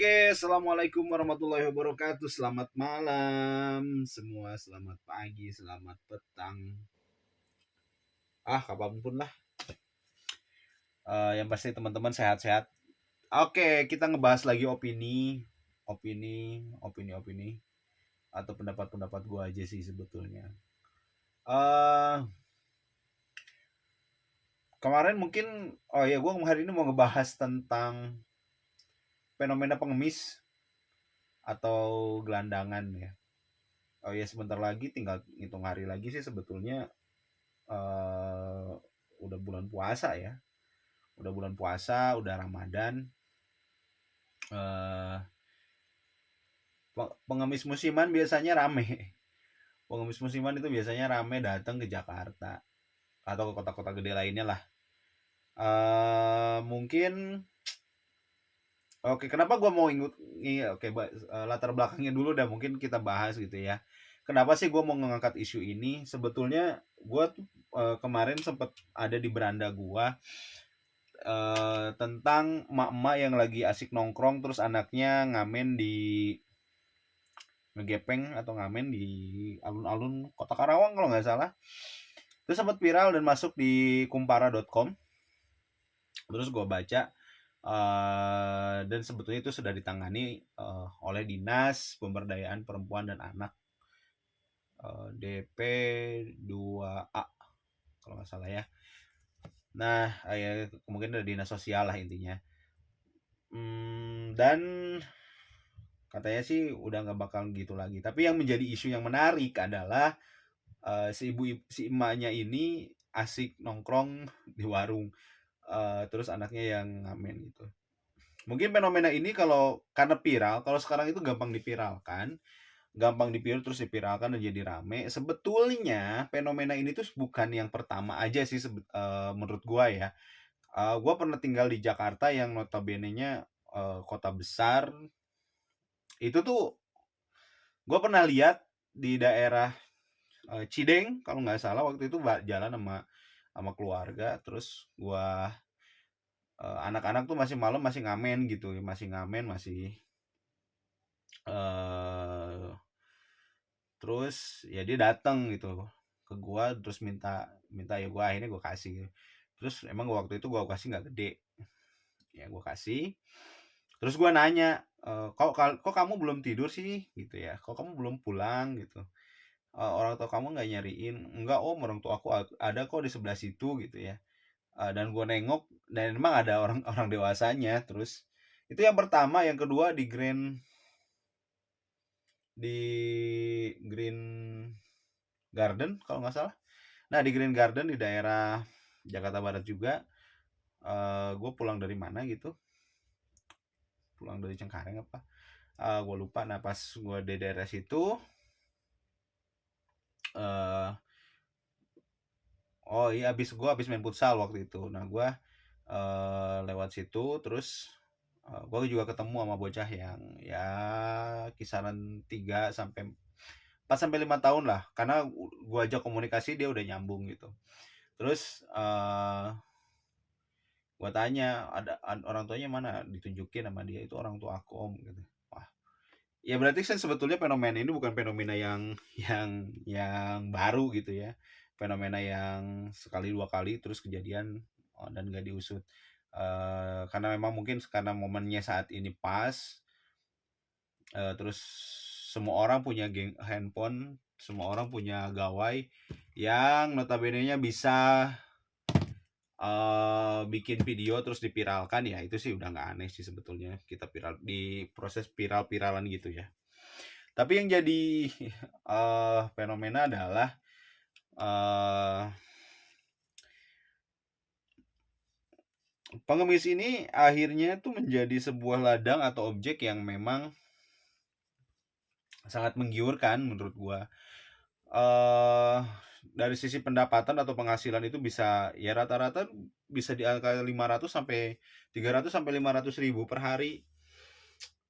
Oke, assalamualaikum warahmatullahi wabarakatuh. Selamat malam semua, selamat pagi, selamat petang. Kapanpun lah. Yang pasti teman-teman sehat-sehat. Oke, kita ngebahas lagi opini atau pendapat-pendapat gue aja sih sebetulnya. Eh Kemarin mungkin, gue hari ini mau ngebahas tentang fenomena pengemis atau gelandangan ya. Oh ya, sebentar lagi tinggal hitung hari lagi sih sebetulnya uh, udah bulan puasa ya, udah Ramadan. uh, Pengemis musiman biasanya rame. Pengemis musiman itu biasanya rame datang ke Jakarta atau ke kota-kota gede lainnya lah. Mungkin oke, kenapa gue mau latar belakangnya dulu dah, mungkin kita bahas gitu ya. Kenapa sih gue mau mengangkat isu ini? Sebetulnya gue tuh kemarin sempat ada di beranda gue, tentang emak-emak yang lagi asik nongkrong terus anaknya ngamen di ngegepeng atau ngamen di alun-alun Kota Karawang kalau nggak salah. Itu sempat viral dan masuk di kumpara.com. Terus gue baca, dan sebetulnya itu sudah ditangani oleh Dinas Pemberdayaan Perempuan dan Anak, DP 2A kalau nggak salah ya. Nah, ya mungkin dari dinas sosial lah intinya. Dan katanya sih udah nggak bakal gitu lagi. Tapi yang menjadi isu yang menarik adalah si emaknya ini asik nongkrong di warung, terus anaknya yang ngamen gitu. Mungkin fenomena ini kalau karena viral, kalau sekarang itu gampang dipilih terus dipiralkan dan jadi rame. Sebetulnya fenomena ini tuh bukan yang pertama aja sih, menurut gua ya. Gua pernah tinggal di Jakarta yang notabene-nya kota besar. Itu tuh gua pernah lihat di daerah Cideng kalau nggak salah, waktu itu jalan sama keluarga, terus gua anak-anak tuh masih malam masih ngamen gitu, masih ngamen terus ya dia datang gitu ke gua terus minta minta, ya gua akhirnya gua kasih. Terus emang waktu itu gua kasih nggak gede, ya gua kasih. Terus gua nanya, kok kamu belum tidur sih gitu ya, kok kamu belum pulang gitu. Orang tua kamu nggak nyariin? Enggak om, orang tua aku ada kok di sebelah situ gitu ya. Dan gue nengok dan emang ada orang orang dewasanya. Terus itu yang pertama. Yang kedua di Green Garden kalau nggak salah. Nah, di Green Garden di daerah Jakarta Barat juga. Gue pulang dari mana gitu, pulang dari Cengkareng apa, gue lupa. Nah, pas gue di daerah situ, uh, oh iya, gue habis main futsal waktu itu. Nah, gue lewat situ terus gue juga ketemu sama bocah yang ya kisaran 3 sampai 4 sampai 5 tahun lah, karena gue ajak komunikasi dia udah nyambung gitu. Terus gue tanya ada orang tuanya mana, ditunjukin sama dia, itu orang tua aku om gitu. Wah, ya berarti kan sebetulnya fenomena ini bukan fenomena yang baru gitu ya, fenomena yang sekali dua kali terus kejadian, dan gak diusut. Karena memang mungkin karena momennya saat ini pas, terus semua orang punya handphone, semua orang punya gawai yang notabene-nya bisa bikin video terus dipiralkan. Ya itu sih udah nggak aneh sih sebetulnya, kita viral di proses viral-viralan gitu ya. Tapi yang jadi fenomena adalah pengemis ini akhirnya tuh menjadi sebuah ladang atau objek yang memang sangat menggiurkan menurut gua. Dari sisi pendapatan atau penghasilan itu bisa ya rata-rata bisa di angka 500 sampai 300 sampai 500 ribu per hari.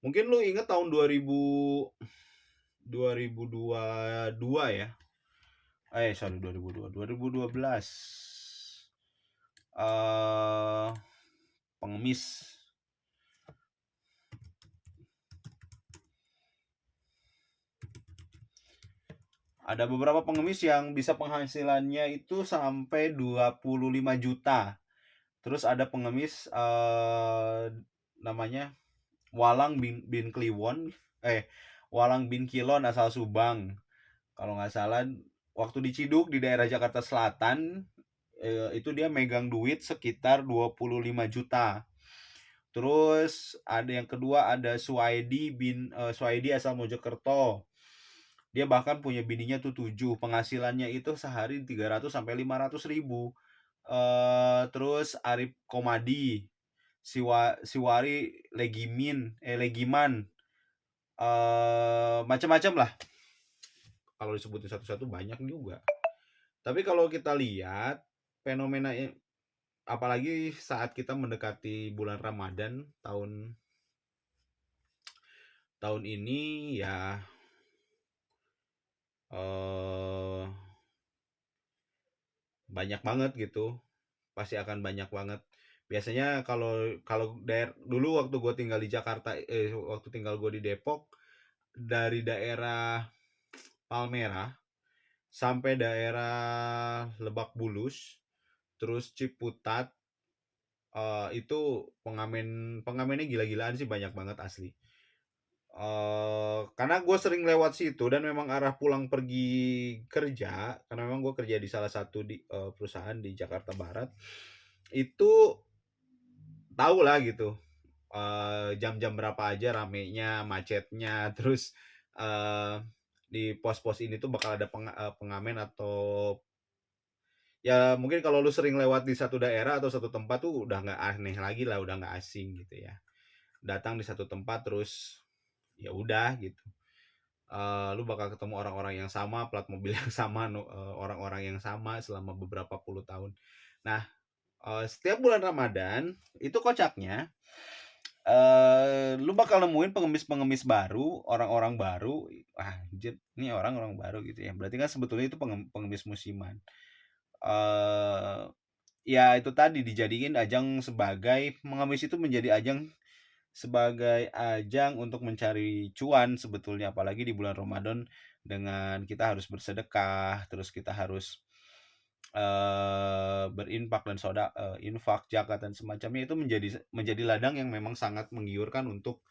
Mungkin lu inget tahun 2022 ya. Sorry, 2012. Pengemis Ada beberapa pengemis yang bisa penghasilannya itu sampai 25 juta. Terus ada pengemis namanya Walang bin Kliwon, Walang bin Kilon asal Subang. Kalau nggak salah waktu diciduk di daerah Jakarta Selatan, itu dia megang duit sekitar 25 juta. Terus ada yang kedua, ada Suwaidi asal Mojokerto. Dia bahkan punya bininya tuh 7, penghasilannya itu sehari 300 sampai 500 ribu. Terus Arif Komadi, Siwari Legiman, macam-macam lah. Kalau disebutin satu-satu banyak juga. Tapi kalau kita lihat fenomena, apalagi saat kita mendekati bulan Ramadan tahun ini ya, banyak banget gitu, pasti akan banyak banget. Biasanya kalau dulu waktu gue tinggal di Jakarta, waktu tinggal gue di Depok, dari daerah Palmerah sampai daerah Lebak Bulus, terus Ciputat, itu pengamennya gila-gilaan sih, banyak banget asli. Karena gue sering lewat situ dan memang arah pulang pergi kerja, karena memang gue kerja di salah satu perusahaan di Jakarta Barat, itu tahu lah gitu jam-jam berapa aja ramenya, macetnya. Terus di pos-pos ini tuh bakal ada pengamen, atau ya mungkin kalau lu sering lewat di satu daerah atau satu tempat tuh udah nggak aneh lagi lah, udah nggak asing gitu ya. Datang di satu tempat terus ya udah gitu. Lu bakal ketemu orang-orang yang sama, plat mobil yang sama, orang-orang yang sama selama beberapa puluh tahun. Nah, setiap bulan Ramadan itu kocaknya, lu bakal nemuin pengemis-pengemis baru, orang-orang baru. Anjir, ini orang-orang baru gitu ya. Berarti kan sebetulnya itu pengemis musiman. Ya itu tadi, dijadiin ajang sebagai mengemis, itu menjadi ajang sebagai ajang untuk mencari cuan sebetulnya, apalagi di bulan Ramadan dengan kita harus bersedekah, terus kita harus berinfak dan infak, zakat dan semacamnya, itu menjadi ladang yang memang sangat menggiurkan untuk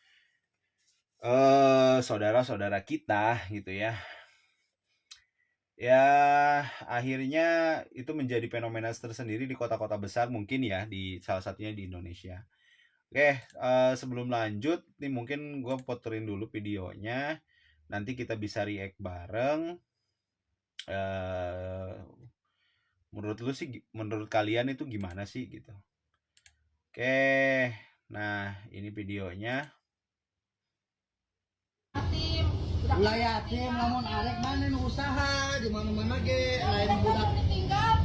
saudara-saudara kita gitu ya. Ya akhirnya itu menjadi fenomena tersendiri di kota-kota besar mungkin ya, di salah satunya di Indonesia. Oke, sebelum lanjut nih mungkin gue puterin dulu videonya, nanti kita bisa react bareng. Menurut kalian itu gimana sih gitu. Oke, nah ini videonya. Ulah yatim lamun arek mana nu usaha di mana-mana ge lain budak tinggal.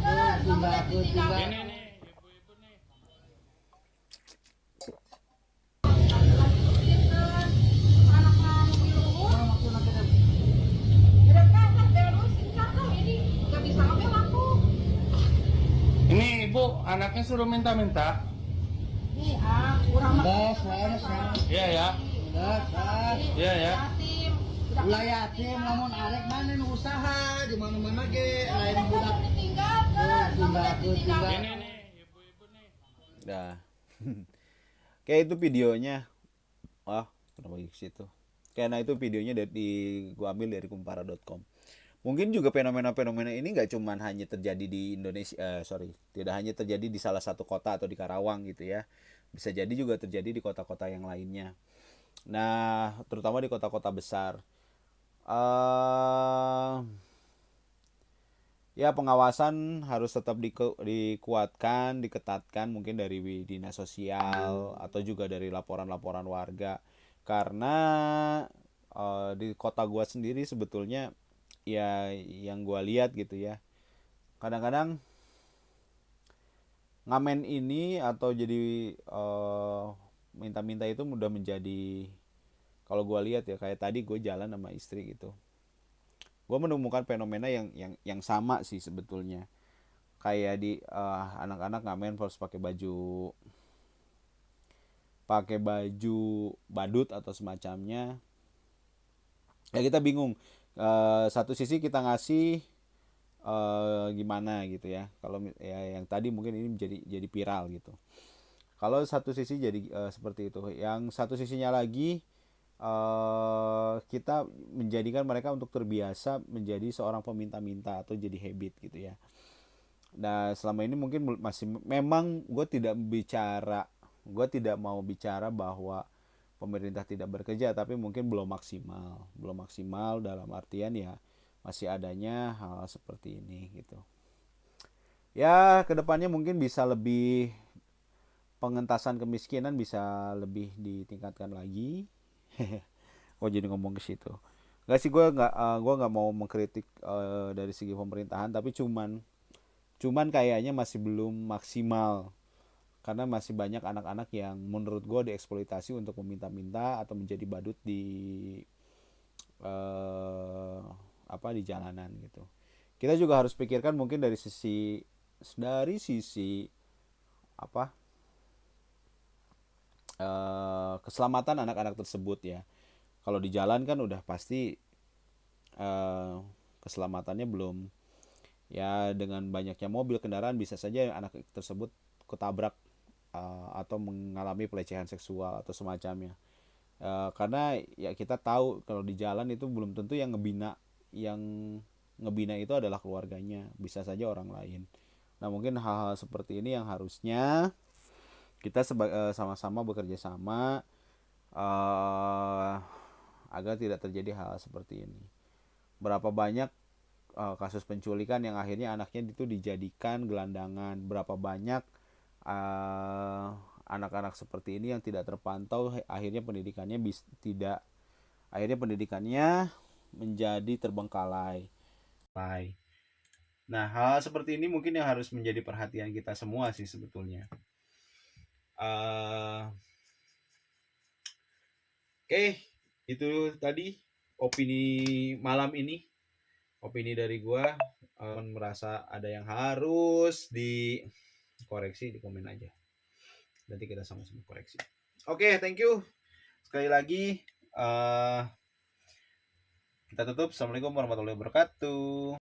Ini ibu anaknya suruh minta-minta. Kurang Iya ya. Iya ya. Ulah yatim lamun arek mana nu usaha di mana-mana ge lain budak tinggal. Ini nih ibu-ibu nih. Dah. Kayak itu videonya. Kenapa di situ? Karena itu videonya gua ambil dari kumpara.com. Mungkin juga fenomena-fenomena ini nggak cuman hanya terjadi di Indonesia, tidak hanya terjadi di salah satu kota atau di Karawang gitu ya. Bisa jadi juga terjadi di kota-kota yang lainnya. Nah, terutama di kota-kota besar. Ya pengawasan harus tetap dikuatkan, diketatkan, mungkin dari dinas sosial atau juga dari laporan-laporan warga. Karena di kota gua sendiri sebetulnya ya yang gua lihat gitu ya, kadang-kadang ngamen ini atau jadi minta-minta itu mudah menjadi, kalau gua lihat ya, kayak tadi gue jalan sama istri gitu, gue menemukan fenomena yang sama sih sebetulnya. Kayak di anak-anak ngamen harus pakai baju badut atau semacamnya. Ya kita bingung, Satu sisi kita ngasih gimana gitu ya. Kalau ya yang tadi mungkin ini jadi viral gitu. Kalau satu sisi jadi seperti itu. Yang satu sisinya lagi kita menjadikan mereka untuk terbiasa menjadi seorang peminta-minta atau jadi habit gitu ya. Nah selama ini mungkin masih memang gue tidak mau bicara bahwa pemerintah tidak bekerja, tapi mungkin belum maksimal dalam artian ya masih adanya hal seperti ini gitu. Ya kedepannya mungkin bisa lebih, pengentasan kemiskinan bisa lebih ditingkatkan lagi. Oh jadi ngomong ke situ. Gak sih, gue nggak mau mengkritik dari segi pemerintahan, tapi cuman kayaknya masih belum maksimal karena masih banyak anak-anak yang menurut gue dieksploitasi untuk meminta-minta atau menjadi badut di eh, di jalanan gitu. Kita juga harus pikirkan mungkin dari sisi apa keselamatan anak-anak tersebut ya. Kalau di jalan kan udah pasti eh, keselamatannya belum, ya dengan banyaknya mobil kendaraan bisa saja anak tersebut ketabrak atau mengalami pelecehan seksual atau semacamnya. Karena ya kita tahu kalau di jalan itu belum tentu yang ngebina itu adalah keluarganya, bisa saja orang lain. Nah mungkin hal-hal seperti ini yang harusnya kita sama-sama bekerja sama agar tidak terjadi hal seperti ini. Berapa banyak kasus penculikan yang akhirnya anaknya itu dijadikan gelandangan, berapa banyak anak-anak seperti ini yang tidak terpantau, akhirnya pendidikannya menjadi terbengkalai. Nah hal seperti ini mungkin yang harus menjadi perhatian kita semua sih sebetulnya. Oke, itu tadi opini malam ini, opini dari gua. Merasa ada yang harus dikoreksi, di komen aja, nanti kita sama-sama koreksi. Oke, thank you sekali lagi. Kita tutup. Assalamualaikum warahmatullahi wabarakatuh.